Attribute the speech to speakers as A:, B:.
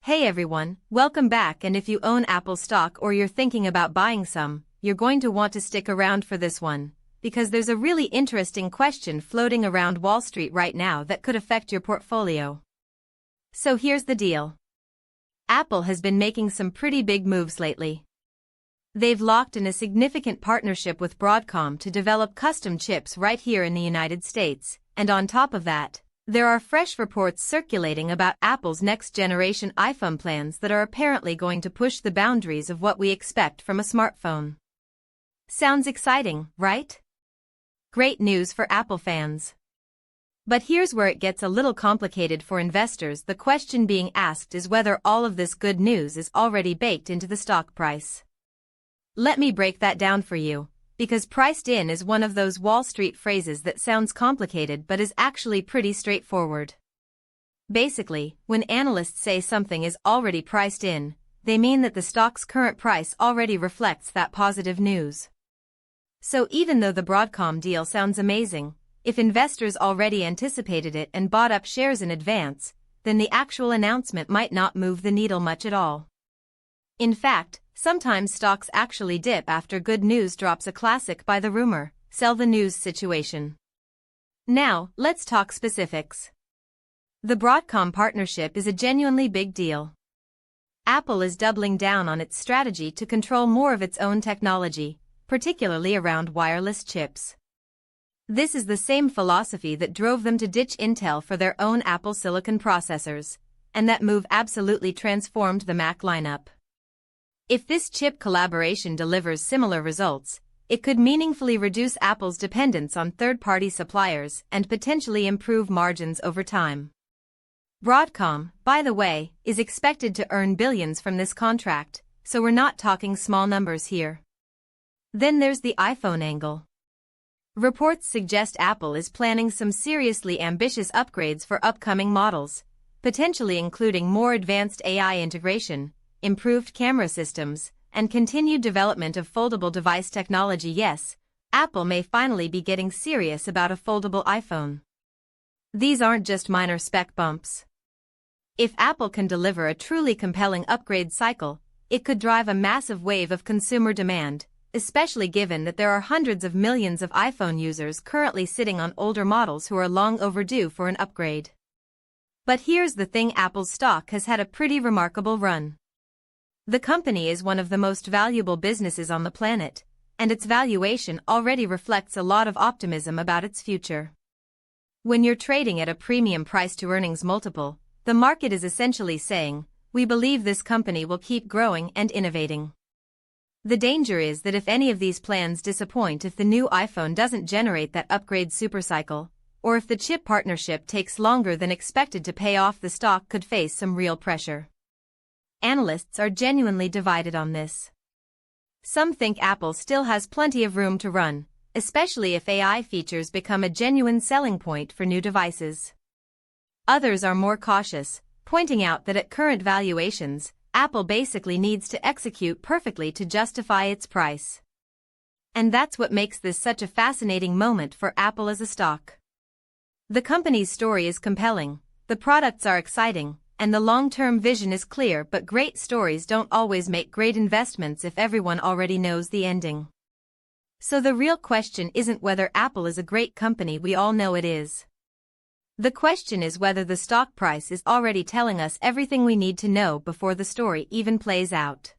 A: Hey everyone, welcome back, and if you own Apple stock or you're thinking about buying some, you're going to want to stick around for this one, because there's a really interesting question floating around Wall Street right now that could affect your portfolio. So here's the deal. Apple has been making some pretty big moves lately. They've locked in a significant partnership with Broadcom to develop custom chips right here in the United States, and on top of that, there are fresh reports circulating about Apple's next-generation iPhone plans that are apparently going to push the boundaries of what we expect from a smartphone. Sounds exciting, right? Great news for Apple fans. But here's where it gets a little complicated for investors. The question being asked is whether all of this good news is already baked into the stock price. Let me break that down for you, because priced in is one of those Wall Street phrases that sounds complicated but is actually pretty straightforward. Basically, when analysts say something is already priced in, they mean that the stock's current price already reflects that positive news. So even though the Broadcom deal sounds amazing, if investors already anticipated it and bought up shares in advance, then the actual announcement might not move the needle much at all. In fact, sometimes stocks actually dip after good news drops, a classic by the rumor, sell the news situation. Now, let's talk specifics. The Broadcom partnership is a genuinely big deal. Apple is doubling down on its strategy to control more of its own technology, particularly around wireless chips. This is the same philosophy that drove them to ditch Intel for their own Apple silicon processors, and that move absolutely transformed the Mac lineup. If this chip collaboration delivers similar results, it could meaningfully reduce Apple's dependence on third-party suppliers and potentially improve margins over time. Broadcom, by the way, is expected to earn billions from this contract, so we're not talking small numbers here. Then there's the iPhone angle. Reports suggest Apple is planning some seriously ambitious upgrades for upcoming models, potentially including more advanced AI integration, improved camera systems, and continued development of foldable device technology. Yes, Apple may finally be getting serious about a foldable iPhone. These aren't just minor spec bumps. If Apple can deliver a truly compelling upgrade cycle, it could drive a massive wave of consumer demand, especially given that there are hundreds of millions of iPhone users currently sitting on older models who are long overdue for an upgrade. But here's the thing: Apple's stock has had a pretty remarkable run. The company is one of the most valuable businesses on the planet, and its valuation already reflects a lot of optimism about its future. When you're trading at a premium price-to-earnings multiple, the market is essentially saying, "We believe this company will keep growing and innovating." The danger is that if any of these plans disappoint, if the new iPhone doesn't generate that upgrade supercycle, or if the chip partnership takes longer than expected to pay off, the stock could face some real pressure. Analysts are genuinely divided on this. Some think Apple still has plenty of room to run, especially if AI features become a genuine selling point for new devices. Others are more cautious, pointing out that at current valuations, Apple basically needs to execute perfectly to justify its price. And that's what makes this such a fascinating moment for Apple as a stock. The company's story is compelling, the products are exciting, and the long-term vision is clear, but great stories don't always make great investments if everyone already knows the ending. So the real question isn't whether Apple is a great company, we all know it is. The question is whether the stock price is already telling us everything we need to know before the story even plays out.